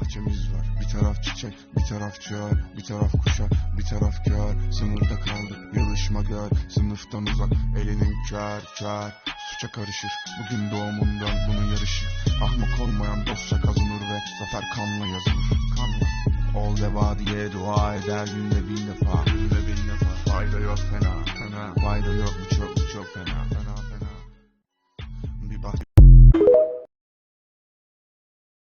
bahçemiz var. Bir taraf çiçek, bir taraf çöl, bir taraf kuşak, bir taraf kör. Sınırda kaldık, yalışma gör, sınıftan uzak, elinin kör kör. Suça karışır, bugün doğumundan bunun yarışı. Ahmak olmayan dostça kazanır ve zafer kanla yazılır. Kanla. Ol veba diye dua eder günde bin defa. Günde bin defa, fayda yok fena.